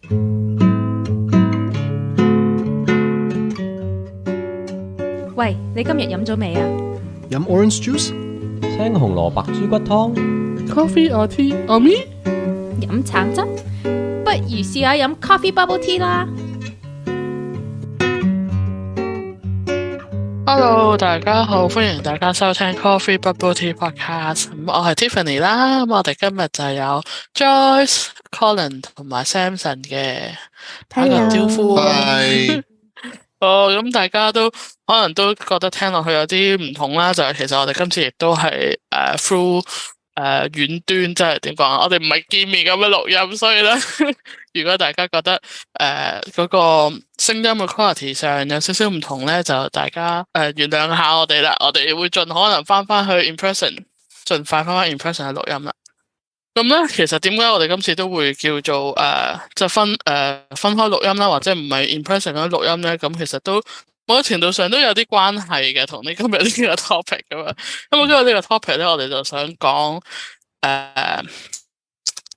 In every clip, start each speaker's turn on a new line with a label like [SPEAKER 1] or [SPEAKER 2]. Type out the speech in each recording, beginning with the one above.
[SPEAKER 1] 喂，你今日飲咗未啊？
[SPEAKER 2] 飲 orange juice、
[SPEAKER 3] 青紅蘿蔔豬骨湯、
[SPEAKER 2] coffee or tea or me？
[SPEAKER 1] 飲橙汁？不如試下飲 CoffeeBubbleTea 啦。
[SPEAKER 4] Hello， 大家好，歡迎大家收聽 CoffeeBubbleTeaPodcast。我係 Tiffany 啦，咁我哋今日就有 Joyce、Colin 同埋 Samson 嘅，打個招呼。咁大家都可能都覺得聽落去有啲唔同啦，就係其實我哋今次亦都係through 遠端，即係點講啊？我哋唔係見面咁樣錄音，所以咧，如果大家覺得嗰個聲音嘅 quality 上有少少唔同咧，就大家原諒下我哋啦。我哋會盡可能翻去 in person， 盡快翻 in person 去錄音啦。咁咧，其實點解我哋今次都會叫做即係分開錄音啦，或者唔係 in person 咁樣錄音咧？咁其實都某個程度上都有啲關係嘅，同你今日呢個 topic 咁樣。咁今日呢個 topic 咧，我哋就想講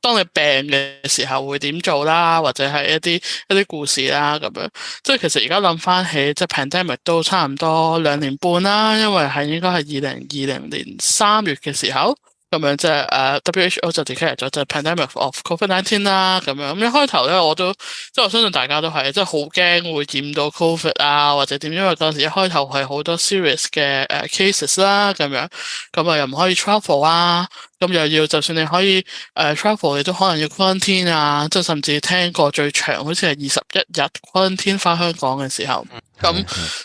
[SPEAKER 4] 當你病嘅時候會點做啦，或者係一啲故事啦咁樣。即係其實而家諗翻起，即係 pandemic 都差唔多2年半啦，因為係應該係2020年3月嘅時候。咁樣即係WHO 就 declare 咗就 pandemic of COVID-19 啦咁樣。咁一開頭咧，我都即係我相信大家都係即係好驚會染到 COVID 啊，或者點，因為嗰陣時一開頭係好多 serious 嘅cases 啦咁樣。咁啊又唔可以 travel 啊，咁又要就算你可以travel， 你都可能要 quarantine 啊，即係甚至聽過最長好似係21日 quarantine 翻香港嘅時候。咁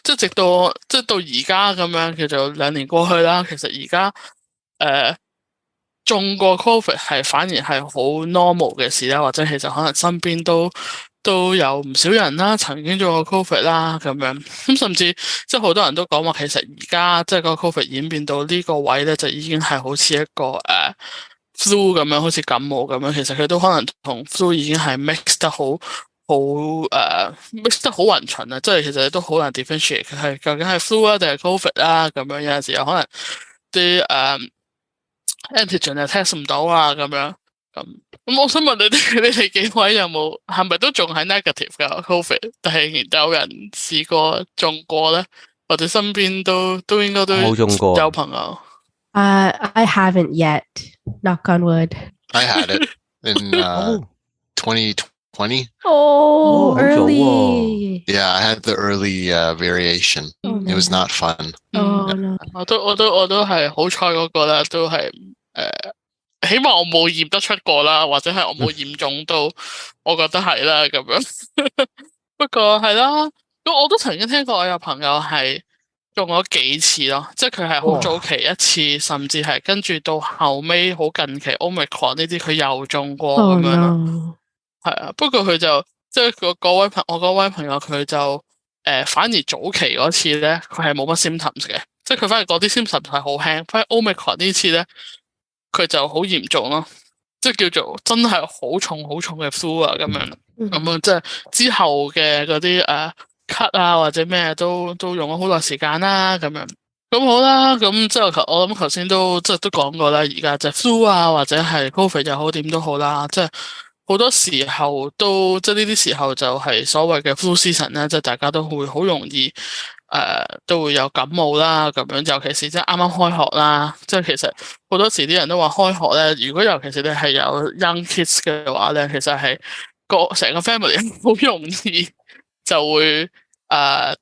[SPEAKER 4] 即係直到而家咁樣叫做2年過去啦。其實而家中過 COVID 係反而係好 normal 嘅事啦，或者其實可能身邊都有唔少人啦，曾經中過 COVID 啦咁樣。咁甚至即係好多人都講話，其實而家即係個 COVID 演變到呢個位咧，就已經係好似一個flu 咁樣，好似感冒咁樣。其實佢都可能同 flu 已經係 mix 得好mix 得好勻循啊！即係其實都好難 differentiate 佢係究竟係 flu 啊定係 COVID 啦咁樣。有陣時有可能啲antigen 又 test 唔到啊咁樣。咁我想問你哋幾位有冇係咪都仲係 negative 㗎 COVID， 但係有人試過中過咧，或者身邊都應該都有朋友。
[SPEAKER 5] I haven't yet. Knock on wood.
[SPEAKER 6] I had it in 2020.
[SPEAKER 5] Oh, early.
[SPEAKER 6] Yeah, I had the early variation. It was not fun.
[SPEAKER 5] Oh no.
[SPEAKER 4] 我都係好彩嗰個啦，都係起碼我冇驗得出過啦，或者係我冇驗中到，我覺得係啦咁樣。不過係啦，咁我都曾經聽過我有朋友係中咗幾次咯，即係佢係好早期一次，甚至係跟住到後尾好近期 Omicron 呢啲佢又中過咁樣咯。係啊，不過佢就即係我嗰位朋友佢就反而早期嗰次咧，佢係冇乜 symptoms 嘅，即係佢反而嗰啲 symptoms 係好輕，反而 Omicron 呢次咧佢就好嚴重咯，即係叫做真係好重嘅 flu 啊咁樣。咁啊即係之後嘅嗰啲咳啊或者咩都用咗好耐時間啦咁樣。咁好啦，咁即係我諗頭先都講過啦，而家就 flu 啊或者係 COVID 又好點都好啦，即係好多時候都即係呢啲時候就係所謂嘅 flu season 咧，即係大家都會好容易都會有感冒啦咁樣，尤其是即係啱啱開學啦，即係其實好多時啲人都話開學咧，如果尤其是你係有 young kids 嘅話咧，其實係成個 family 好容易就會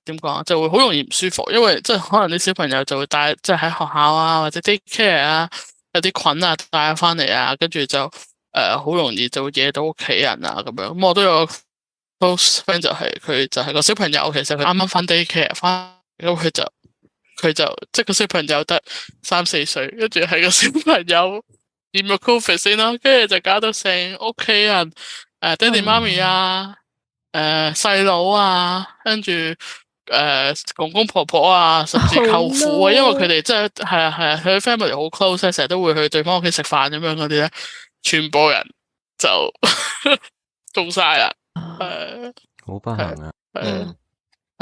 [SPEAKER 4] 點講啊，就會好容易唔舒服，因為即係可能啲小朋友就會帶即係喺學校啊或者 daycare 啊有啲菌啊帶翻嚟啊，跟住就好容易就會惹到屋企人啊咁樣。咁我都有個 friend 就係佢就係個小朋友，其實佢啱啱翻 daycare 翻，咁佢就即係個小朋友得3-4歲，跟住係個小朋友染咗 COVID 先啦，跟住就搞到成屋企人爹哋媽咪啊細佬啊，跟住公公婆婆啊，甚至舅父啊，因為佢哋真係係佢 family 好 close， 成日都會去對方屋企食飯咁樣嗰啲咧，全部人就中晒啦。
[SPEAKER 3] 好不幸啊。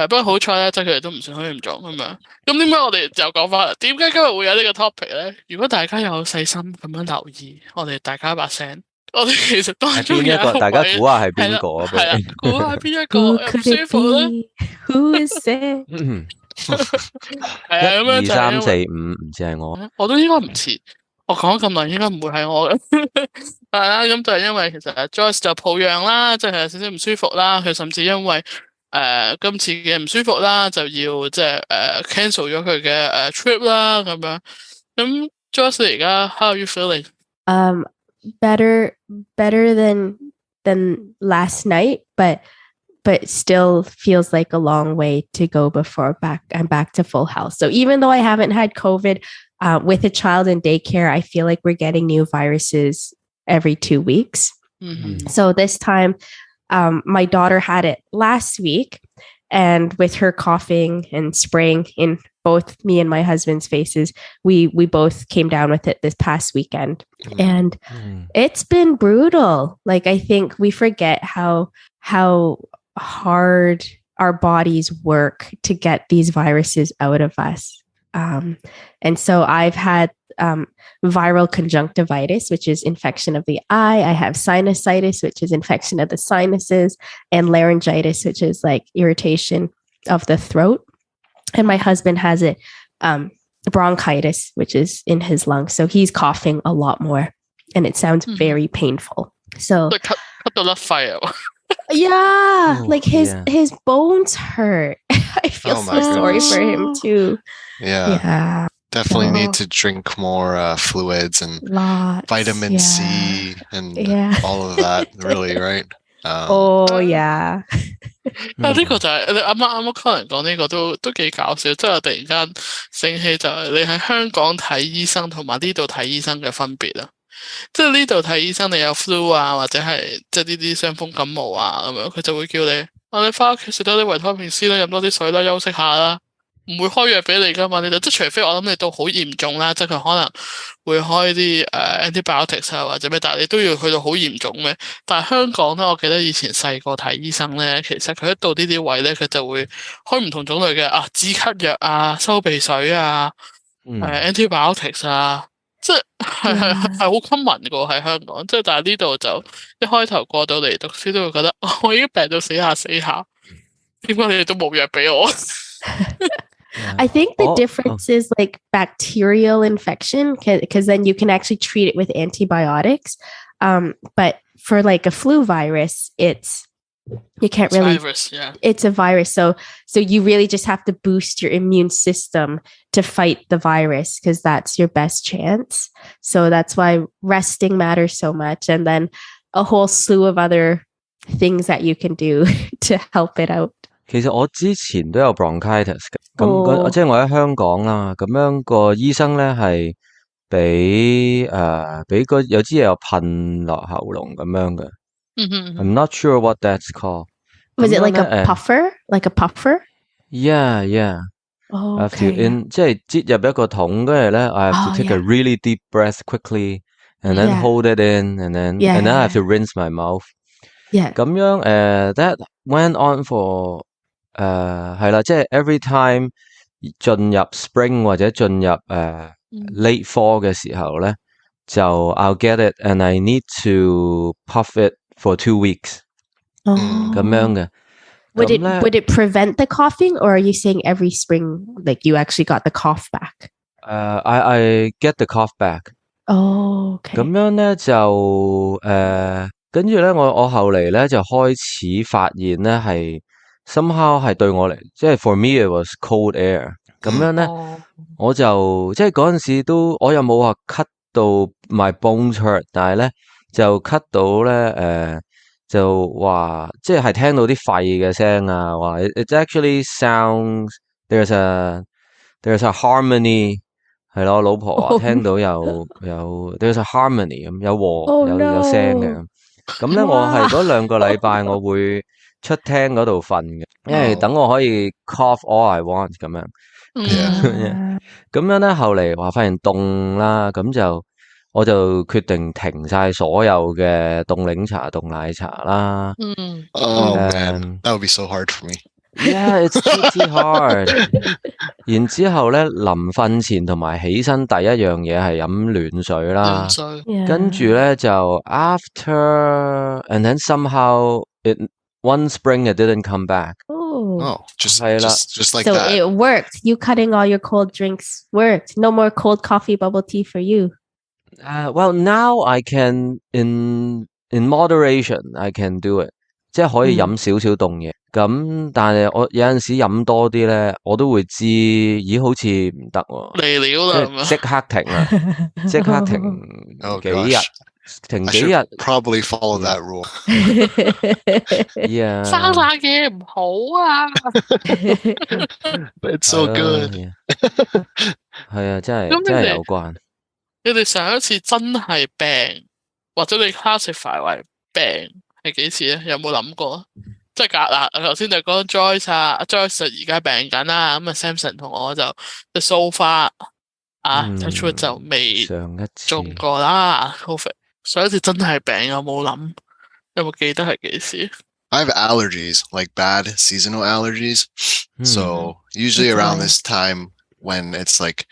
[SPEAKER 4] 不過好彩咧，即係佢哋都唔算好嚴重咁樣。咁點解我哋又講翻啦？點解今日會有呢個 topic 咧？如果大家有細心咁樣留意我哋大家把聲，我哋其實當
[SPEAKER 3] 係
[SPEAKER 4] 中有
[SPEAKER 3] 邊一個？大家估下係邊
[SPEAKER 4] 係啦，
[SPEAKER 3] 個啊？
[SPEAKER 4] 係啦，估下邊一個
[SPEAKER 5] Who
[SPEAKER 4] 唔
[SPEAKER 5] could
[SPEAKER 4] 舒
[SPEAKER 5] it
[SPEAKER 4] 服咧？
[SPEAKER 5] be? Who is it?
[SPEAKER 4] 係啊，咁樣
[SPEAKER 3] 二三
[SPEAKER 4] 就係因為
[SPEAKER 3] 四五，唔知係我。
[SPEAKER 4] 我都應該唔似，我講咗咁耐，應該唔會係我嘅。係啦，咁就係因為其實 Joyce 就抱恙啦，即係有少少唔舒服啦。佢甚至因為今次嘅唔舒服啦，就要即係cancel 咗佢嘅trip 啦咁樣。咁 Joyce 而家 how are you feeling？
[SPEAKER 5] Better than last night, but still feels like a long way to go before I'm back to full health. So even though I haven't had COVID, with a child in daycare, I feel like we're getting new viruses every 2 weeks.
[SPEAKER 4] Mm-hmm.
[SPEAKER 5] So this time, my daughter had it last week, and with her coughing and spraying in both me and my husband's faces, we both came down with it this past weekend. And it's been brutal. Like, I think we forget how hard our bodies work to get these viruses out of us. And so I've had viral conjunctivitis, which is infection of the eye. I have sinusitis, which is infection of the sinuses, and laryngitis, which is like irritation of the throat. And my husband has it, bronchitis, which is in his lungs. So he's coughing a lot more, and it sounds very painful. So
[SPEAKER 4] cut到甩肺啊！
[SPEAKER 5] yeah,
[SPEAKER 3] Oh,
[SPEAKER 5] like his bones hurt. I feel
[SPEAKER 6] Oh
[SPEAKER 5] so
[SPEAKER 6] my
[SPEAKER 5] sorry
[SPEAKER 6] goodness.
[SPEAKER 5] for him too.
[SPEAKER 6] Yeah.
[SPEAKER 5] Yeah,
[SPEAKER 6] Definitely
[SPEAKER 5] So-
[SPEAKER 6] need to drink more fluids and
[SPEAKER 5] lots.
[SPEAKER 6] vitamin
[SPEAKER 5] yeah.
[SPEAKER 6] C and
[SPEAKER 5] Yeah.
[SPEAKER 6] all of that, really, right?
[SPEAKER 5] Oh yeah.
[SPEAKER 4] 呢個就係你啱啱 Colin 講呢個都幾搞笑，即係我突然間醒起就係你喺香港睇醫生同埋呢度睇醫生嘅分別啦。即係呢度睇醫生，你有 flu 啊，或者係即係呢啲傷風感冒啊咁樣，佢就會叫你你翻屋企食多啲維他命 C 啦，飲多啲水啦，休息下啦，唔會開藥俾你噶嘛。你就即係除非我諗你到好嚴重啦，即係佢可能會開啲antibiotics 啊或者咩，但係你都要去到好嚴重咩？但係香港咧，我記得以前細個睇醫生咧，其實佢一到呢啲位咧，佢就會開唔同種類嘅止咳藥啊、收鼻水啊、antibiotics 啊。即係好 common 個喺香港，即係但係呢度就一開頭過到嚟讀書都會覺得我已經病到死下，點解你哋都冇藥俾我？
[SPEAKER 5] I think the difference is like bacterial infection, because then you can actually treat it with antibiotics. But for like a flu virus, you can't really.
[SPEAKER 4] Virus, yeah.
[SPEAKER 5] It's a virus, so you really just have to boost your immune system to fight the virus, because that's your best chance. So that's why resting matters so much, and then a whole slew of other things that you can do to help it out.
[SPEAKER 3] 其實我之前都有 bronchitis 嘅，咁即係我喺香港啦，咁樣個醫生咧係俾個有支嘢又噴落喉嚨咁樣嘅。I'm not sure what that's called.
[SPEAKER 5] Was it like a puffer? Like a puffer?
[SPEAKER 3] Yeah, yeah.
[SPEAKER 5] Oh,
[SPEAKER 3] I have to
[SPEAKER 5] okay.
[SPEAKER 3] 即係擠入一個桶，跟住咧 I have to take a really deep breath quickly, and then hold it in, and then I have to rinse my mouth.
[SPEAKER 5] Yeah.
[SPEAKER 3] 咁樣that went on for 係啦，即係 every time 進入 spring 或者進入late fall 嘅時候咧，就 I'll get it and I need to puff it for 2 weeks 咁樣嘅。
[SPEAKER 5] Would it prevent the coughing, or are you saying every spring like you actually got the cough back?
[SPEAKER 3] I get the cough back.
[SPEAKER 5] Oh, okay.
[SPEAKER 3] 咁樣咧就跟住咧我後嚟咧就開始發現咧係 somehow 係對我嚟，即係 for me it was cold air。咁樣咧我就即係嗰陣時都我又冇話咳到 my bones hurt， 但係咧就咳到咧就話即係聽到啲肺嘅聲啊，話 it actually sounds there's a harmony 係咯，我老婆話聽到有 there's a harmony 咁有和有聲嘅，咁咧我係嗰2個禮拜我會出廳嗰度瞓嘅，因為等我可以 cough all I want 咁樣，咁樣咧後嚟話發現凍啦，咁就我就決定停晒所有嘅凍檸茶、凍奶茶啦。
[SPEAKER 6] Oh man, that would be so hard for me.
[SPEAKER 3] Yeah, it's pretty hard. 然之後咧，臨瞓前同埋起身第一樣嘢係飲暖水啦，跟住咧就 after and then somehow one spring it didn't come back.
[SPEAKER 6] Oh, just like
[SPEAKER 5] so
[SPEAKER 6] that.
[SPEAKER 5] it worked. You cutting all your cold drinks worked. No more cold coffee, bubble tea for you.
[SPEAKER 3] Well, now I can in moderation I can do it. 即係可以飲少少凍嘢，咁但係我有陣時飲多啲咧，我都會知，咦好似唔得喎，
[SPEAKER 4] 嚟了啦，
[SPEAKER 3] 即刻停啦，即刻停幾日，停幾日
[SPEAKER 6] probably follow that rule.
[SPEAKER 3] Yeah.
[SPEAKER 4] 生冷嘢唔好啊
[SPEAKER 6] But it's so good.
[SPEAKER 3] 係啊，真係有關。
[SPEAKER 4] 你哋上一次真係病，或者你 classify 為病係幾次咧？有冇諗過？即係嗱，頭先就講 Joyce 啊 ，Joyce 而家病緊啦，咁啊 Samson 同我就 so far touch wood 就未中過啦 ，COVID。上一次真係病有冇諗？有冇記得係幾時？
[SPEAKER 6] I have allergies, like bad seasonal allergies. So usually around this time when it's like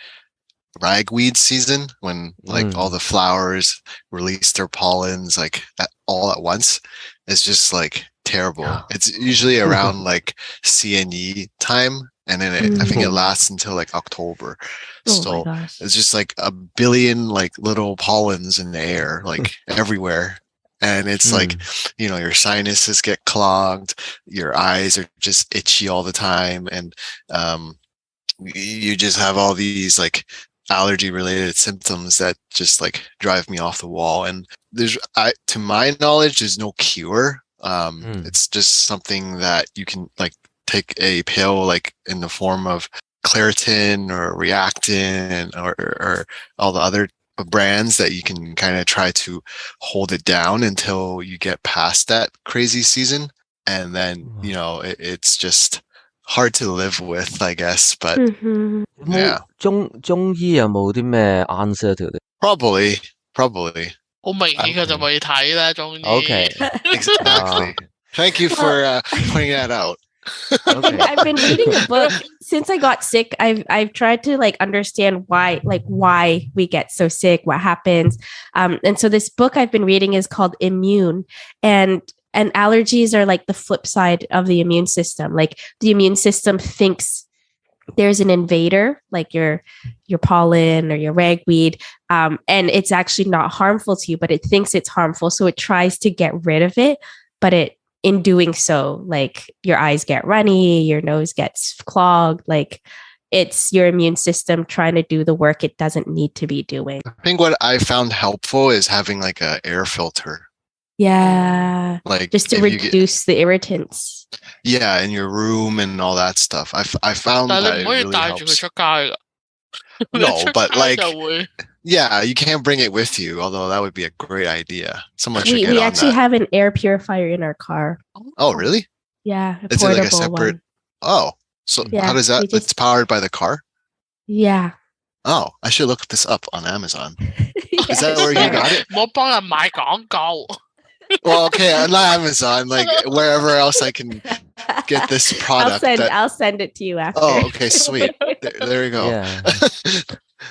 [SPEAKER 6] ragweed season, when like all the flowers release their pollens like all at once, it's just like terrible. It's usually around like CNE time, and then I think it lasts until like October. So it's just like a billion like little pollens in the air, like everywhere. And it's like, you know, your sinuses get clogged, your eyes are just itchy all the time, and you just have all these like allergy related symptoms that just like drive me off the wall. And to my knowledge, there's no cure. It's just something that you can like take a pill like in the form of Claritin or Reactin or all the other brands that you can kind of try to hold it down until you get past that crazy season. And then, you know, it's just hard to live with, I guess. But yeah.
[SPEAKER 3] 中醫有冇啲咩 answer to this?
[SPEAKER 6] Probably.
[SPEAKER 4] 好明顯佢就未睇啦，中醫。
[SPEAKER 3] Okay.
[SPEAKER 6] Exactly. Thank you for pointing that out.
[SPEAKER 3] Okay.
[SPEAKER 5] I've been reading a book since I got sick. I've tried to like understand why we get so sick, what happens. And so this book I've been reading is called Immune, and allergies are like the flip side of the immune system. Like the immune system thinks there's an invader, like your pollen or your ragweed, and it's actually not harmful to you, but it thinks it's harmful, so it tries to get rid of it. But in doing so, like your eyes get runny, your nose gets clogged, like it's your immune system trying to do the work it doesn't need to be doing.
[SPEAKER 6] I think what I found helpful is having like an air filter.
[SPEAKER 5] Yeah.
[SPEAKER 6] Like
[SPEAKER 5] just to reduce the irritants.
[SPEAKER 6] Yeah, in your room and all that stuff. I found that it really helps. No, but like, yeah, you can't bring it with you, although that would be a great idea. Someone should get on that.
[SPEAKER 5] We actually have an air purifier in our car.
[SPEAKER 6] Oh, really?
[SPEAKER 5] Yeah, a
[SPEAKER 6] Is it like a separate?
[SPEAKER 5] one.
[SPEAKER 6] Oh, so
[SPEAKER 5] Yeah,
[SPEAKER 6] how does that? It's powered by the car?
[SPEAKER 5] Yeah.
[SPEAKER 6] Oh, I should look this up on Amazon. Is that where you got it?
[SPEAKER 4] 唔好幫人賣廣告。
[SPEAKER 6] Well, okay, not Amazon, like wherever else I can get this product.
[SPEAKER 5] I'll send it to you after.
[SPEAKER 6] Oh, okay, sweet. There you go.
[SPEAKER 3] Yeah.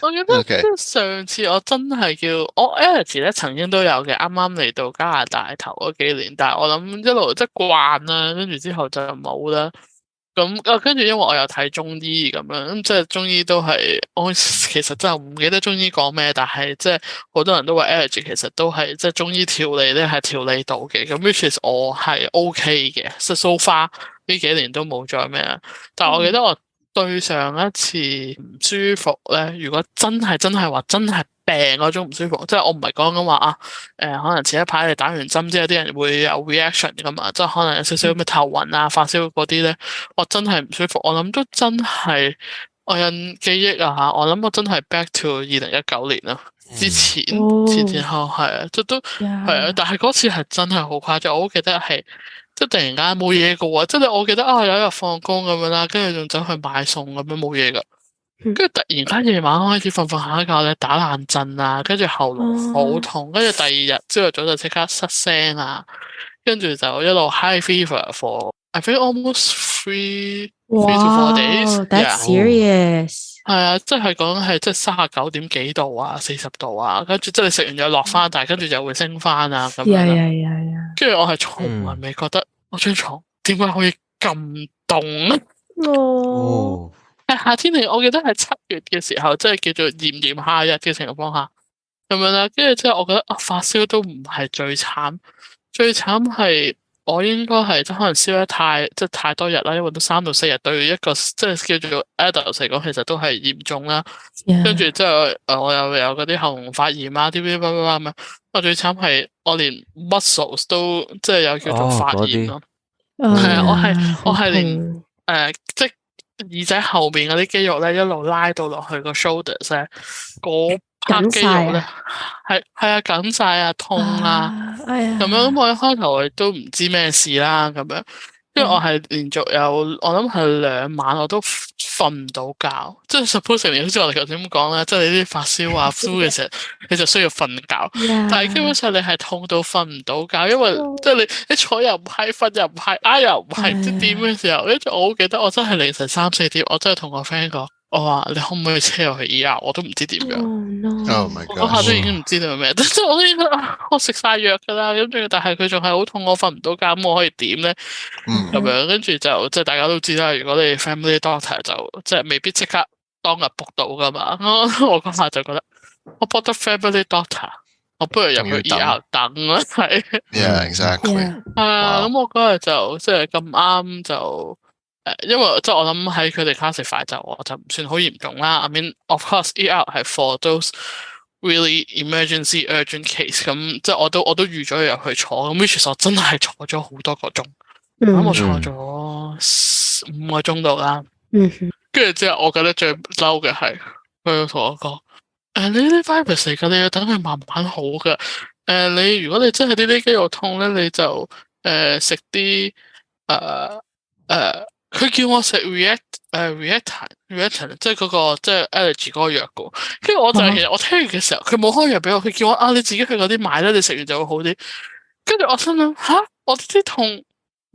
[SPEAKER 4] 我記得上次我真係我 allergy 咧曾經都有嘅，啱啱嚟到加拿大頭嗰幾年，但係我諗一路即係慣啦，跟住之後就冇啦。咁跟住因為我有睇中醫咁樣，咁即係中醫都係我其實真係唔記得中醫講咩，但係即係好多人都話 allergy 其實都係即係中醫調理咧係調理到嘅，咁 which is 我係 OK 嘅，即係 so far 呢幾年都冇再咩啦。但係我記得我對上一次唔舒服咧，如果真係話真係病嗰種唔舒服，即係我唔係講緊話可能前一排你打完針之後啲人會有 reaction 噶嘛，即係可能有少少咩頭暈啊、發燒嗰啲咧，我真係唔舒服，我諗都真係我有記憶啊嚇，我諗我真係 back to 2019年啦，之前後係啊，即都係啊，但係嗰次係真係好誇張，我好記得係。即係突然間冇嘢嘅喎，即係我記得有一日放工咁樣啦，跟住仲走去買餸咁樣冇嘢噶，跟住突然間夜晚開始瞓下覺咧打冷震啊，跟住喉嚨好痛，跟住第二日朝頭早就即刻失聲啊，跟住就一路 high fever for I think almost three to 4 days.
[SPEAKER 5] Wow, that's
[SPEAKER 4] Yeah.
[SPEAKER 5] serious.
[SPEAKER 4] 係啊，即係講係即係39點幾度啊，40度啊，跟住即係你食完又落翻，但係跟住就會升翻啊咁樣
[SPEAKER 5] Yeah,
[SPEAKER 4] 啦。
[SPEAKER 5] yeah, yeah, yeah.
[SPEAKER 4] 跟住我係從來未覺得我張床點解可以咁凍啊！
[SPEAKER 5] 哦，
[SPEAKER 4] 係夏天嚟，我記得係7月嘅時候，即係叫做炎炎夏日嘅情況下咁樣啦。跟住之後，我覺得發燒都唔係最慘，最慘係我應該係即可能燒得太多日啦，因為都3到4日，對一個即係叫做 adult 嚟講，其實都係嚴重啦。跟住之後我又有嗰啲喉嚨發炎啊，啲咁樣。我最慘係我連 muscles 都即係有叫做發炎咯。係啊，我係連即係耳仔後邊嗰啲肌肉咧，一路拉到落去個 shoulders 咧，嗰 part 肌肉咧係啊緊晒啊痛啊咁樣。咁我一開頭亦都唔知咩事啦咁樣，因為我係連續有我諗係2晚我都瞓唔到覺，即係 supposedly 好似我哋頭先咁講啦，即係你啲發燒啊 flu 嘅時候，你就需要瞓覺，但係基本上你係痛到瞓唔到覺，因為即係你坐又唔係，瞓又唔係，挨又唔係，唔知點嘅時候，跟住我好記得我真係凌晨3、4點，我真係同我 friend 講，我話你可唔可以車我去醫啊？我都唔知點樣。
[SPEAKER 6] Oh my god！
[SPEAKER 4] 我嗰下都已經唔知道咩，即係我都應該我食晒藥㗎啦，咁但係佢仲係好痛，我瞓唔到覺，咁我可以點咧？咁樣跟住就即係大家都知啦。如果你 family doctor 就即係未必即刻當日 book 到㗎嘛。我嗰下就覺得我 book 得 family doctor， 我不如入去 ER 等啦，係。
[SPEAKER 6] Yeah, exactly。
[SPEAKER 4] 咁我嗰日就即係咁啱就。因為即係我諗喺佢哋 classify 就我就唔算好嚴重啦。I mean of course ER 係 for those really emergency urgent case， 咁即係我都預咗入去坐，咁 which is 我真係坐咗好多個鐘，咁我坐咗5個鐘度啦。跟住之後我覺得最嬲嘅係佢同我講，你呢啲 virus 嚟㗎，你要等佢慢慢好㗎。你如果你真係呢啲肌肉痛咧，你就食啲佢叫我食 reactant 即係嗰個即係 allergy 嗰個藥嘅。跟住我就係其實我聽完嘅時候，佢冇開藥俾我，佢叫我你自己去嗰啲買啦，你食完就會好啲。跟住我心諗我啲痛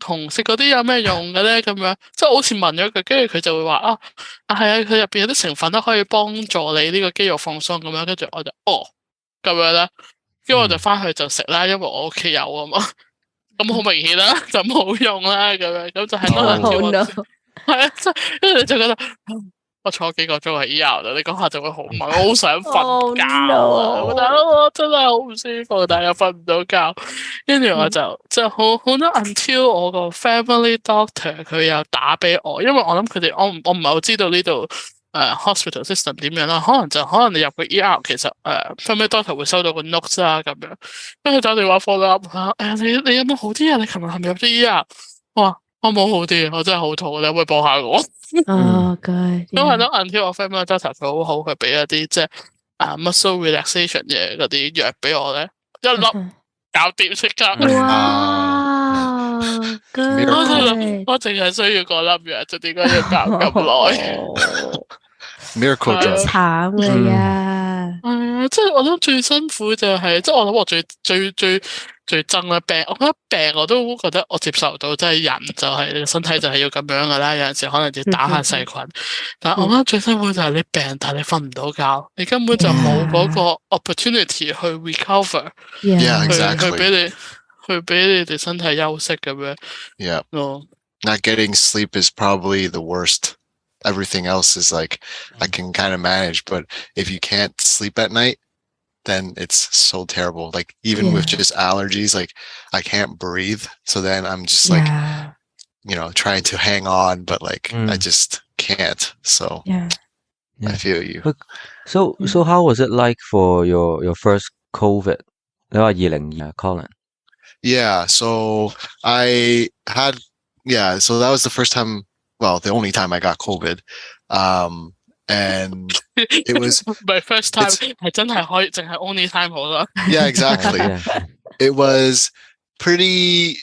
[SPEAKER 4] 同食嗰啲有咩用嘅咧？咁樣即係我好似問咗佢，跟住佢就會話係啊，佢入邊有啲成分都可以幫助你呢個肌肉放鬆咁樣。跟住我就咁樣啦，跟住我就翻去就食啦，因為我屋企有啊嘛。咁好明顯啦，就冇用啦，咁樣咁就係多人跳。係啊，即係跟住你就覺得我坐幾個鐘喺 ER 度，你嗰下就會好猛，我好想瞓覺啊！覺得我真係好唔舒服，但係又瞓唔到覺。跟住我就好多 until 我個 family doctor 佢又打俾我，因為我諗佢哋我唔係好知道呢度hospital system 點樣啦，可能你入個 ER 其實family doctor 會收到個 notes 啦咁樣，跟住打電話 follow up 你有冇好啲啊？你琴日係咪入咗 ER？ 我冇好啲，我真係好肚，你可唔可以幫下我
[SPEAKER 5] good。
[SPEAKER 4] 因為都 until 我 family doctor 佢好好，佢俾一啲即係muscle relaxation 嘅嗰啲藥俾我咧，一粒搞掂即刻。
[SPEAKER 5] 哇，good！
[SPEAKER 4] 我淨係需要嗰粒藥，就點解要搞咁耐
[SPEAKER 6] ？Miracle drug。
[SPEAKER 5] 慘嘅呀！
[SPEAKER 4] 即係我諗最辛苦就係，即係我諗我最憎嘅病，我覺得病我都覺得我接受到，即係人就係你個身體就係要咁樣噶啦，有陣時可能要打下細菌，但係我覺得最辛苦就係你病，但係你瞓唔到覺，你根本就冇嗰個 opportunity 去 recover， 去俾你哋身體休息咁樣。
[SPEAKER 6] Not getting sleep is probably the worst. Everything else is like I can kind of manage, but if you can't sleep at night, then it's so terrible. Like even with just allergies, like I can't breathe. So then I'm just like, trying to hang on, but like I just can't. So I feel you.
[SPEAKER 3] So how was it like for your first COVID? 你話2020 Colin?
[SPEAKER 6] Yeah, so I had so that was the first time. Well, the only time I got COVID, and it was
[SPEAKER 4] my first time. 係真係可以淨係 only time 好啦。
[SPEAKER 6] Yeah, exactly. It was pretty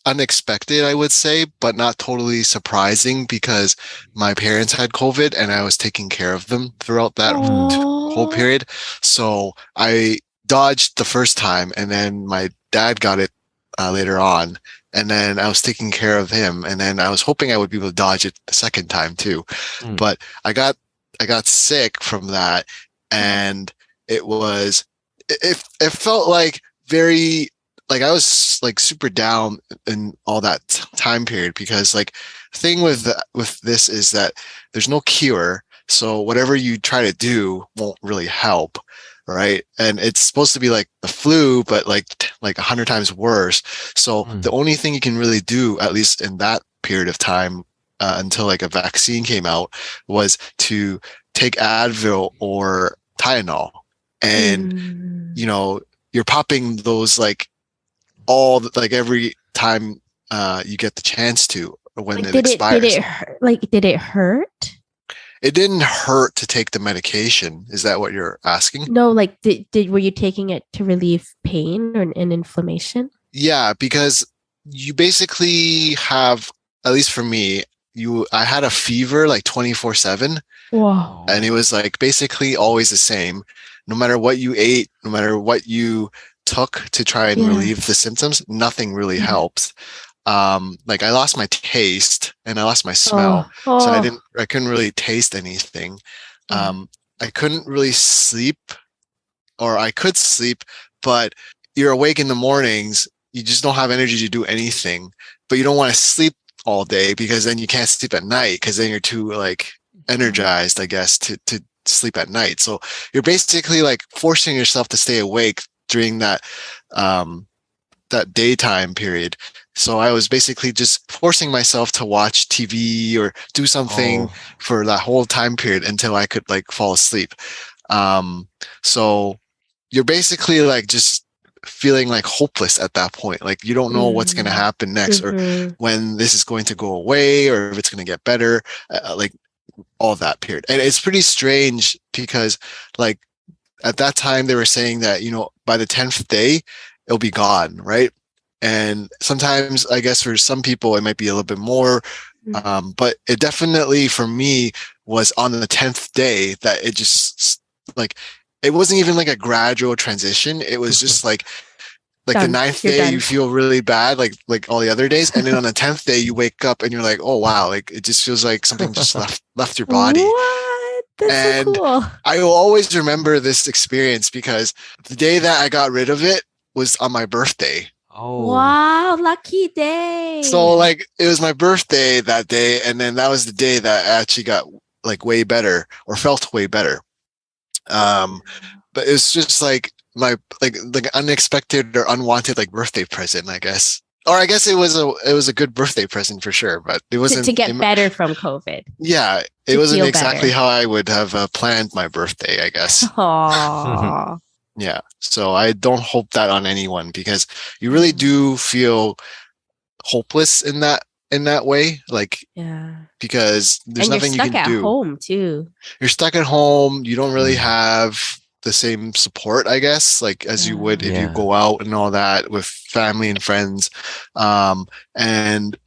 [SPEAKER 6] unexpected, I would say, but not totally surprising because my parents had COVID and I was taking care of them throughout that whole period. So I dodged the first time, and then my dad got it later on. And then I was taking care of him, and then I was hoping I would be able to dodge it the second time too. But I got sick from that, and it felt like very, like I was like super down in all that time period, because like the thing with this is that there's no cure, so whatever you try to do won't really help, right? And it's supposed to be like the flu, but like 100 times worse. So the only thing you can really do, at least in that period of time, until like a vaccine came out, was to take Advil or Tylenol. And you know, you're popping those like every time you get the chance to, when
[SPEAKER 5] like,
[SPEAKER 6] it expires.
[SPEAKER 5] Did it hurt?
[SPEAKER 6] It didn't hurt to take the medication. Is that what you're asking?
[SPEAKER 5] No, like were you taking it to relieve pain or an inflammation?
[SPEAKER 6] Yeah, because you basically have, at least for me, I had a fever like 24/7.
[SPEAKER 5] Wow.
[SPEAKER 6] And it was like basically always the same. No matter what you ate, no matter what you took to try and relieve the symptoms, nothing really helps. Like I lost my taste and I lost my smell. So I couldn't really taste anything. I couldn't really sleep, or I could sleep, but you're awake in the mornings. You just don't have energy to do anything, but you don't want to sleep all day, because then you can't sleep at night, because then you're too like energized, I guess, to sleep at night. So you're basically like forcing yourself to stay awake during that daytime period. So I was basically just forcing myself to watch TV or do something for that whole time period until I could like fall asleep. So you're basically like just feeling like hopeless at that point. Like you don't know what's going to happen next, or when this is going to go away, or if it's going to get better, like all that period. And it's pretty strange, because like at that time they were saying that, you know, by the 10th day it'll be gone, right? And sometimes I guess for some people it might be a little bit more, but it definitely for me was on the 10th day that it just like, it wasn't even like a gradual transition. It was just like the 9th day you feel really bad, like all the other days, and then on the 10th day you wake up and you're like, oh wow, like it just feels like something just left your body.
[SPEAKER 5] What? That's so cool.
[SPEAKER 6] I will always remember this experience, because the day that I got rid of it was on my birthday.
[SPEAKER 3] Oh
[SPEAKER 5] wow, lucky day.
[SPEAKER 6] So like it was my birthday that day, and then that was the day that I actually got like way better, or felt way better. But it was just like my like unexpected or unwanted like birthday present, I guess. Or I guess it was a good birthday present for sure, but it wasn't
[SPEAKER 5] to get better from COVID.
[SPEAKER 6] Yeah, it wasn't exactly how I would have planned my birthday, I guess.
[SPEAKER 5] Aww.
[SPEAKER 6] Yeah, so I don't hope that on anyone, because you really do feel hopeless in that way, like because there's nothing you can do. And you're stuck at
[SPEAKER 5] home too.
[SPEAKER 6] You're stuck at home. You don't really have the same support, I guess, like as you would if you go out and all that with family and friends. And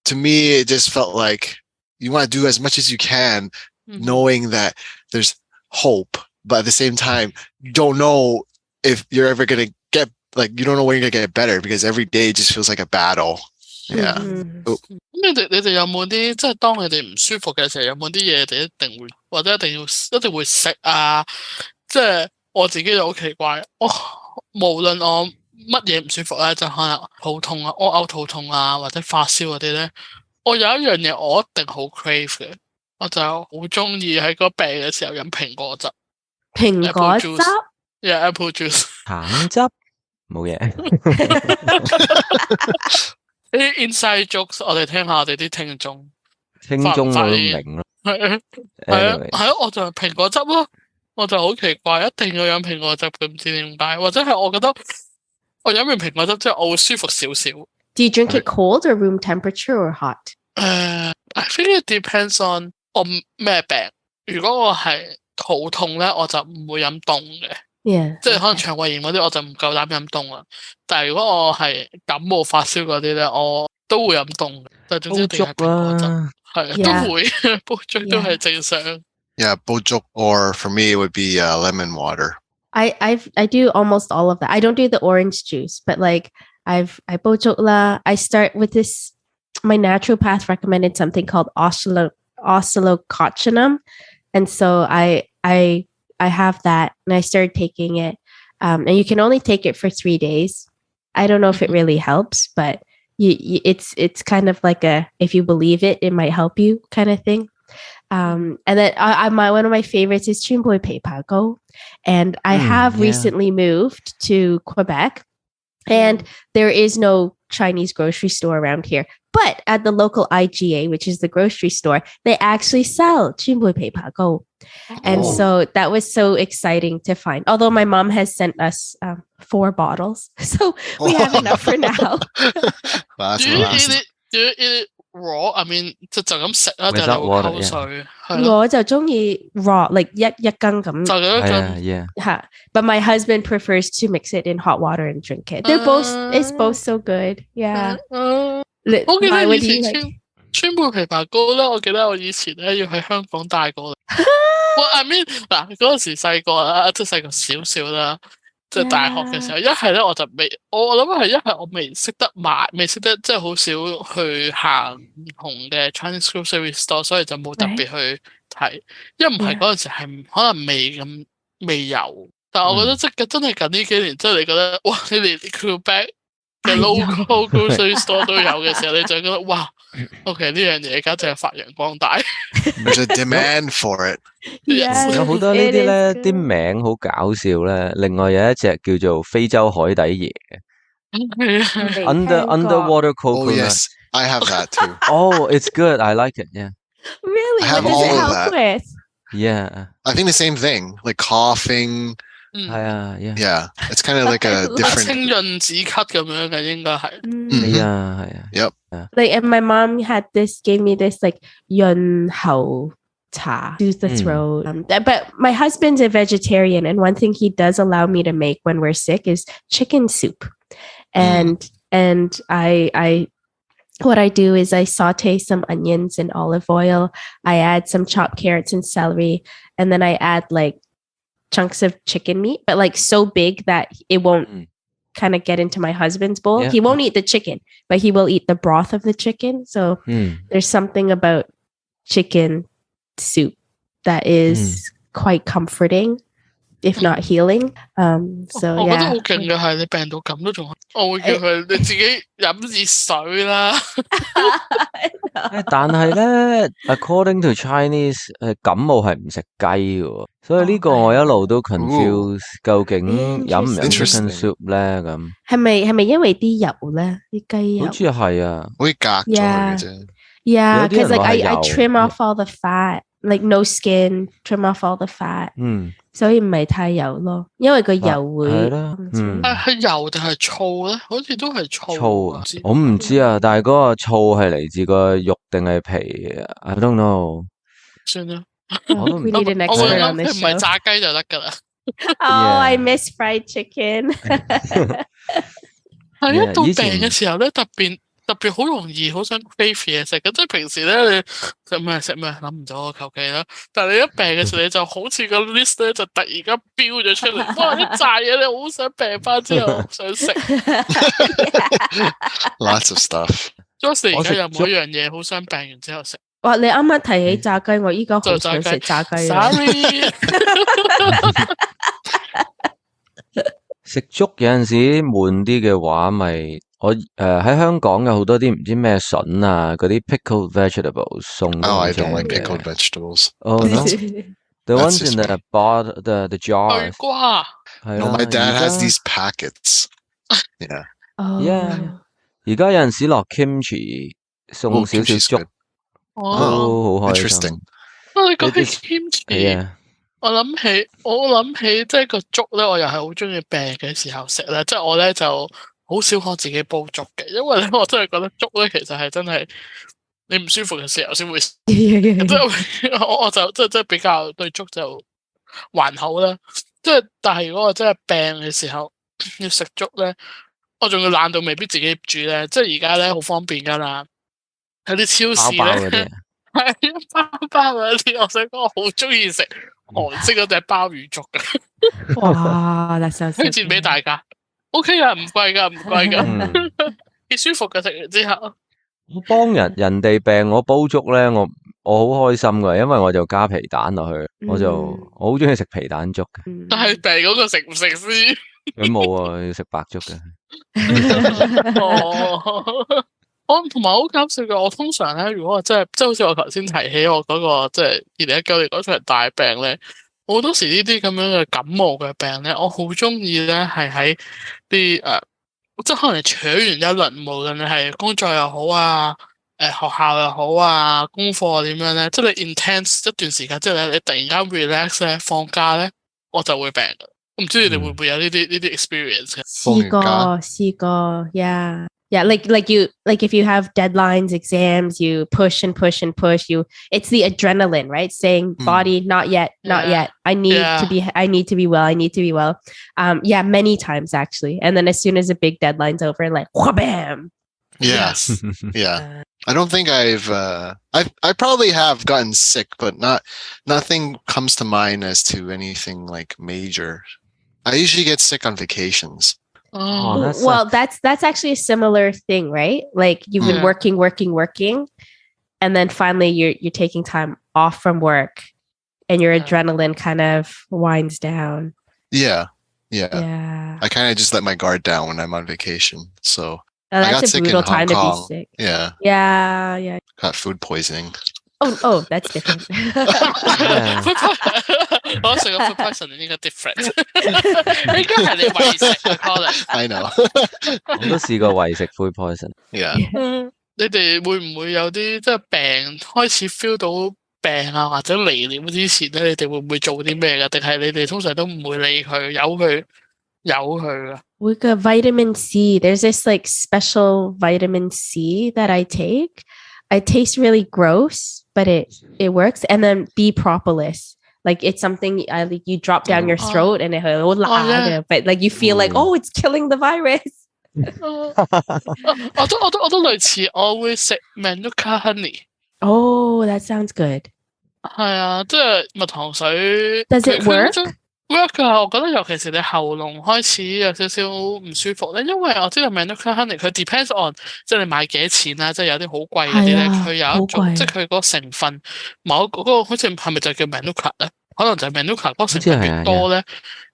[SPEAKER 6] to me, it just felt like you want to do as much as you can, knowing that there's hope, but at the same time, you don't know if you're ever going to get, like, you don't know when you're going to get better, because every day just feels like a battle. Yeah.
[SPEAKER 4] 你哋有冇啲即係當你哋唔舒服嘅時候，有冇啲嘢你哋一定會或者一定會食啊？即係我自己就好奇怪，無論我乜嘢唔舒服咧，就可能肚痛啊、屙肚痛啊，或者發燒嗰啲咧，我有一樣嘢我一定好 crave 嘅，我就好中意喺個病嘅時候飲蘋果汁。
[SPEAKER 5] 蘋果汁
[SPEAKER 4] ？Yeah, apple juice。
[SPEAKER 3] 橙汁冇嘢。
[SPEAKER 4] 啲 inside jokes 我哋聽下我哋啲聽眾
[SPEAKER 3] 我都明咯。
[SPEAKER 4] 係我就係蘋果汁咯，我就好奇怪，一定要飲蘋果汁嘅，唔知點解，或者係我覺得我飲完蘋果汁之後我會舒服少少。
[SPEAKER 5] Do you drink it cold or room temperature or hot?
[SPEAKER 4] I think it depends on 我咩病。如果我係肚痛咧，我就唔會飲凍嘅。即係可能腸胃炎嗰啲，我就唔夠膽飲凍啦。但係如果我係感冒發燒嗰啲咧，我都會飲凍嘅。但係總之一定係蘋果汁，係都會煲粥都係正常。
[SPEAKER 6] Yeah, 煲粥 or for me it would be lemon water.
[SPEAKER 5] I do almost all of that. I don't do the orange juice, but like I 煲粥啦。I start with this. My naturopath recommended something called oscillococcinum, and so I have that, and I started taking it. And you can only take it for 3 days. I don't know if it really helps, but it's kind of like a, if you believe it, it might help you kind of thing. And then one of my favorites is 川貝枇杷膏, and I have recently moved to Quebec, and there is no Chinese grocery store around here. But at the local IGA, which is the grocery store, they actually sell 川貝枇杷膏. And so that was so exciting to find. Although my mom has sent us 4 bottles, so we have enough for now.
[SPEAKER 6] That's
[SPEAKER 4] Do you
[SPEAKER 6] fast.
[SPEAKER 4] eat it raw? I mean, 就咁食啦，定係
[SPEAKER 3] Without
[SPEAKER 4] 你會
[SPEAKER 3] water,
[SPEAKER 4] 溝水？係咯，
[SPEAKER 5] 我就中意 raw, like 一羹咁。
[SPEAKER 4] 就咁一
[SPEAKER 3] 係啊
[SPEAKER 4] 陣。
[SPEAKER 3] ，yeah，
[SPEAKER 5] But my husband prefers to mix it in hot water and drink it. It's both so good. Yeah.
[SPEAKER 4] 我記得
[SPEAKER 5] Why
[SPEAKER 4] 以
[SPEAKER 5] would
[SPEAKER 4] 前
[SPEAKER 5] you like?
[SPEAKER 4] 川貝枇杷膏咧，我記得我以前咧要喺香港帶過嚟。我 I mean 嗱嗰陣時細個啦，即係細個少少啦，即係大學嘅時候，一係咧我就未，我諗係一係我未識得買，未識得即係好少去行唔同嘅 Chinese grocery store， 所以就冇特別去睇。因為唔係嗰陣時係可能未有，但係我覺得即係真係近呢幾年，即係你覺得哇，你連 Quebec 嘅 local grocery store 都有嘅時候，你就覺得哇 ，OK 呢樣嘢簡直係發揚光大。
[SPEAKER 6] There's a demand for it.
[SPEAKER 5] Yes,
[SPEAKER 3] 有好多呢
[SPEAKER 5] it
[SPEAKER 3] 啲
[SPEAKER 5] is
[SPEAKER 3] 咧，
[SPEAKER 5] good.
[SPEAKER 3] 啲名好搞笑咧。另外有一隻叫做非洲海底椰
[SPEAKER 4] 係啊，
[SPEAKER 5] 未聽過。
[SPEAKER 3] ，underwater
[SPEAKER 6] Oh
[SPEAKER 3] coconut。
[SPEAKER 6] yes, I have that too.
[SPEAKER 3] Oh, it's good. I like it. Yeah,
[SPEAKER 5] Really?
[SPEAKER 6] I
[SPEAKER 5] What
[SPEAKER 6] have
[SPEAKER 5] does it
[SPEAKER 6] all of
[SPEAKER 5] help
[SPEAKER 6] that.
[SPEAKER 5] with?
[SPEAKER 3] yeah，
[SPEAKER 6] I think the same thing, like coughing.
[SPEAKER 4] 嗯，
[SPEAKER 3] 係啊，yeah，
[SPEAKER 6] Yeah, it's kind of like a
[SPEAKER 5] Like
[SPEAKER 6] different.
[SPEAKER 4] 清潤止咳咁樣嘅應該係。
[SPEAKER 3] 係啊，係啊。
[SPEAKER 6] Yep.
[SPEAKER 5] Like, and my mom gave me this like 潤喉茶, soothe the throat. But my husband's a vegetarian, and one thing he does allow me to make when we're sick is chicken soup. And I what I do is I saute some onions in olive oil. I add some chopped carrots and celery, and then I add like chunks of chicken meat, but like so big that it won't kind of get into my husband's bowl.
[SPEAKER 3] Yeah.
[SPEAKER 5] He won't eat the chicken, but he will eat the broth of the chicken. So there's something about chicken soup that is quite comforting, if not healing. So
[SPEAKER 4] 我覺得
[SPEAKER 5] yeah.
[SPEAKER 4] 好勁嘅係你病到咁都仲，我會叫佢你自己飲熱水啦。
[SPEAKER 3] 但係咧，according to Chinese，感冒係唔食雞嘅，所以呢個我一路都 confuse，究竟飲唔飲 chicken soup 咧咁。
[SPEAKER 5] 係咪因為啲油咧？啲雞油？
[SPEAKER 3] 好似係啊。
[SPEAKER 6] 會隔咗佢嘅啫。
[SPEAKER 5] Yeah,
[SPEAKER 3] 有啲人
[SPEAKER 5] because like
[SPEAKER 3] 話係
[SPEAKER 5] I
[SPEAKER 3] 油
[SPEAKER 5] trim off all the fat, like no skin, trim off all the fat. 所以唔係太油咯，因為個油會
[SPEAKER 3] 係啦，
[SPEAKER 4] 係油定係醋咧？好似都係醋。
[SPEAKER 3] 醋啊，我唔知啊，但係嗰個醋係嚟自個肉定係皮啊 ？I don't know。
[SPEAKER 4] 算啦，
[SPEAKER 3] 我都唔
[SPEAKER 5] We need an
[SPEAKER 4] 我會
[SPEAKER 5] expert
[SPEAKER 4] 諗
[SPEAKER 5] on
[SPEAKER 4] 佢
[SPEAKER 5] this
[SPEAKER 4] 唔係
[SPEAKER 5] show.
[SPEAKER 4] 炸雞就得㗎啦。
[SPEAKER 5] Oh, I miss fried chicken.
[SPEAKER 4] 係一到病
[SPEAKER 3] 以前
[SPEAKER 4] 嘅時候咧，特別好容易好想 crave 嘢食嘅，即係平時咧你食咩諗唔到，我求其啦。但係你一病嘅時候，你就好似個 list 咧就突然間飆咗出嚟，哇！啲炸嘢你好想病翻之後想食。
[SPEAKER 6] Lots of stuff.
[SPEAKER 4] Josie 而家有冇一樣嘢好想病完之後食？
[SPEAKER 5] 哇！你啱啱提起炸雞，我依家好想食炸雞啊。
[SPEAKER 4] Sorry，
[SPEAKER 3] 食粥有陣時悶啲嘅話，咪我喺香港有好多啲唔知咩筍啊，嗰啲 pickled vegetables 送
[SPEAKER 6] Oh, I
[SPEAKER 3] 過
[SPEAKER 6] don't
[SPEAKER 3] 嚟
[SPEAKER 6] like
[SPEAKER 3] 嘅。
[SPEAKER 6] pickled vegetables.
[SPEAKER 3] Oh no, the
[SPEAKER 6] That's
[SPEAKER 3] ones in
[SPEAKER 6] just
[SPEAKER 3] the the
[SPEAKER 4] 對
[SPEAKER 3] jars
[SPEAKER 4] 瓜。
[SPEAKER 3] 係
[SPEAKER 6] No,
[SPEAKER 3] 啦。
[SPEAKER 6] my dad
[SPEAKER 3] 而
[SPEAKER 6] has
[SPEAKER 3] 家
[SPEAKER 6] these packets. Yeah.
[SPEAKER 3] Yeah. 而家有陣時落 kimchi 送
[SPEAKER 6] Oh,
[SPEAKER 3] 少少
[SPEAKER 6] kimchi's
[SPEAKER 3] 粥
[SPEAKER 6] good.
[SPEAKER 4] 哦，
[SPEAKER 3] 都好開心。
[SPEAKER 6] Interesting.
[SPEAKER 4] 你講
[SPEAKER 3] It
[SPEAKER 4] 起
[SPEAKER 3] is-
[SPEAKER 4] kimchi，
[SPEAKER 3] Yeah.
[SPEAKER 4] 我諗起即係個粥咧，我又係好中意病嘅時候食咧，即係我咧就好少可自己煲粥嘅，因為咧我真係覺得粥咧其實係真係你唔舒服嘅時候先會食，即係我就即係比較對粥就還好啦。即係但係如果我真係病嘅時候要食粥咧，我仲要懶到未必自己煮咧，即係而家咧好方便㗎啦，有啲超市
[SPEAKER 3] 包嗰啲
[SPEAKER 4] 咧。係一包嗰啲，我想講我好中意食韓式嗰隻鮑魚粥嘅，
[SPEAKER 5] 哇！that sounds so
[SPEAKER 4] 推薦俾
[SPEAKER 5] good.
[SPEAKER 4] 大家。OK 噶，唔貴噶，唔貴噶，
[SPEAKER 3] 嗯，
[SPEAKER 4] 幾舒服嘅食完之後。
[SPEAKER 3] 我幫人哋病，我煲粥咧，我好開心噶，因為我就加皮蛋落去，我好中意食皮蛋粥嘅。
[SPEAKER 4] 但係病嗰個食唔食先？
[SPEAKER 3] 佢冇啊，要食白粥嘅。
[SPEAKER 4] 哦，我同埋好搞笑嘅，我通常咧，如果我真係即係好似我頭先提起我嗰個即係2019年嗰場大病咧，好多時呢啲咁樣嘅感冒嘅病咧，我好中意咧係喺啲即係可能你扯完一輪，無論你係工作又好啊，學校又好啊，功課點樣咧，即係你 intense 一段時間之後咧，你突然間 relax 咧，放假咧，我就會病㗎。我唔知你哋會唔會有呢啲 experience 嘅？
[SPEAKER 5] 試過 yeah like if you have deadlines, exams, you push and push and push, it's the adrenaline, right? Saying body not yet. I need to be well. Yeah, many times actually. And then as soon as a big deadline's over, like wha-bam.
[SPEAKER 6] Yes. Yeah. I don't think I probably have gotten sick, but nothing comes to mind as to anything like major. I usually get sick on vacations.
[SPEAKER 5] Well, that's actually a similar thing, right? Like you've been working, and then finally you're taking time off from work, and your adrenaline kind of winds down.
[SPEAKER 6] Yeah. I kind of just let my guard down when I'm on vacation. So
[SPEAKER 5] that's a brutal time to be sick. Yeah.
[SPEAKER 6] Got food poisoning.
[SPEAKER 5] Oh, that's different.
[SPEAKER 4] 我食個 food poisoning 應該 different， 應該係你為食嘅 call
[SPEAKER 6] I know
[SPEAKER 3] 我都試過為食 food poison。Yeah
[SPEAKER 4] 你哋會唔會有啲即係病開始 feel 到病啊，或者嚟了之前咧，你哋會唔會做啲咩㗎？定係你哋通常都唔會理佢，由佢㗎？We
[SPEAKER 5] got vitamin C. There's this like special vitamin C that I take. It tastes really gross, but it works. And then B propolis. Like it's something you drop down your throat and but like you feel like, oh, it's killing the virus.
[SPEAKER 4] 我都類似，我會食 Manuka honey。Oh,
[SPEAKER 5] that sounds good.
[SPEAKER 4] 係啊，即係蜜糖水。
[SPEAKER 5] Does it work?work
[SPEAKER 4] 啊，我覺得尤其是你喉嚨開始有少少唔舒服咧，因為我知道 Manuka honey 佢 depends on 即係你買幾多錢啦，即係有啲好貴嗰啲咧，佢有一種即係佢嗰個成分某嗰個好似係咪就叫 Manuka 咧？可能就係 Manuka 嗰個成分越多咧，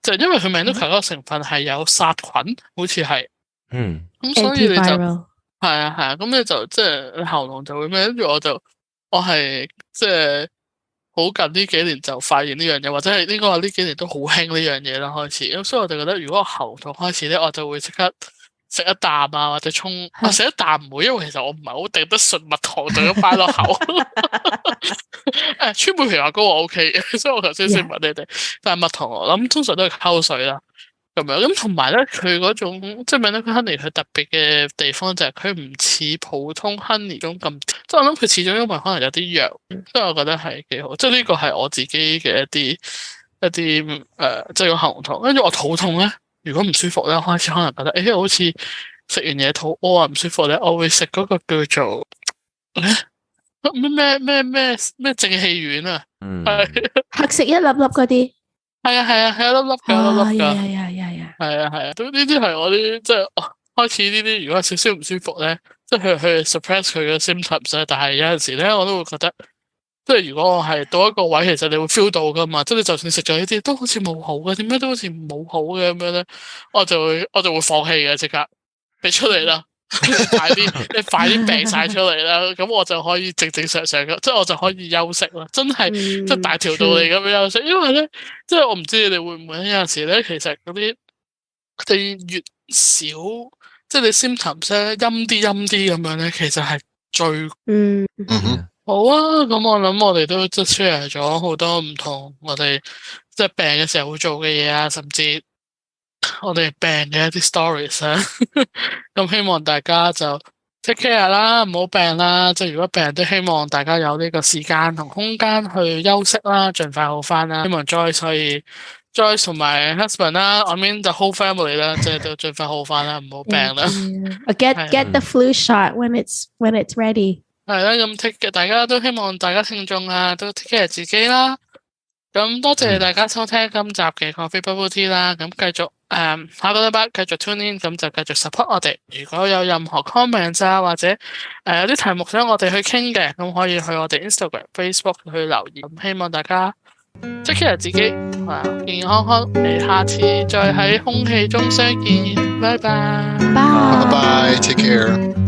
[SPEAKER 4] 就因為佢 Manuka 嗰個成分係有殺菌，好似係咁，所以你就係啊，咁你就即係你喉嚨就會咩？跟住我係即係。好近呢幾年就發現呢樣嘢，或者係應該話呢幾年都好興呢樣嘢啦開始，咁所以我就覺得如果我喉痛開始咧，我就會即刻食一啖啊，或者沖食一啖唔會，因為其實我唔係好頂得順蜜糖就咁擺落口。川貝枇杷膏我 OK 嘅，所以我頭先先問你哋，但係蜜糖我諗通常都係溝水啦。咁樣咁同埋咧，佢嗰種即係 Manuka honey 佢特別嘅地方就係佢唔似普通 honey 種咁，即係我諗佢始終因為可能有啲藥，所以我覺得係幾好。即係呢個係我自己嘅一啲即係個喉痛。跟住我肚痛咧，如果唔舒服咧，開始可能覺得好似食完嘢肚屙啊唔舒服咧，我會食嗰個叫做咩正氣丸啊，
[SPEAKER 5] 黑色一粒粒嗰啲。
[SPEAKER 4] 係啊，一粒粒㗎，係啊，都呢啲係我啲即係開始呢啲，如果有少少唔舒服咧，即係去 suppress 佢嘅 symptoms 咧。但係有陣時咧，我都會覺得，即係如果我係到一個位，其實你會 feel 到㗎嘛。即係你就算食咗呢啲，都好似冇好嘅，點解都好似冇好嘅咁樣咧？我就會放棄嘅，即刻你出嚟啦！你快啲病晒出嚟啦，咁我就可以正常嘅，即係我就可以休息啦。真係即係大條道理咁樣休息，因為咧，即係我唔知你哋會唔會有陣時咧，其實嗰啲你越少，即係你 symptoms 咧陰啲咁樣咧，其實係最好啊。咁我諗我哋都即係 share 咗好多唔同我哋即係病嘅時候會做嘅嘢啊，甚至我哋病嘅一啲 stories 啊，咁希望大家就 take care 啦，唔好病啦。即係如果病都希望大家有呢個時間同空間去休息啦，盡快好翻啦。希望 Joyce 同埋 husband 啦 ，I mean the whole family 啦，即係都盡快好翻啦，唔好病啦。
[SPEAKER 5] Get the flu shot when it's ready。
[SPEAKER 4] 係啦，咁大家都希望大家聽眾啊都 take care 自己啦。咁多謝大家收聽今集嘅 Coffee Bubble Tea 啦，咁繼續下個禮拜繼續 tune in，咁就繼續 support 我哋。如果有任何 comment 啊，或者有啲題目想我哋去傾嘅，咁可以去我哋 Instagram、Facebook 去留言。咁希望大家 take care 自己，健健康康。你下次再喺空氣中相見，拜拜。
[SPEAKER 5] Bye.
[SPEAKER 6] Bye bye. Take care.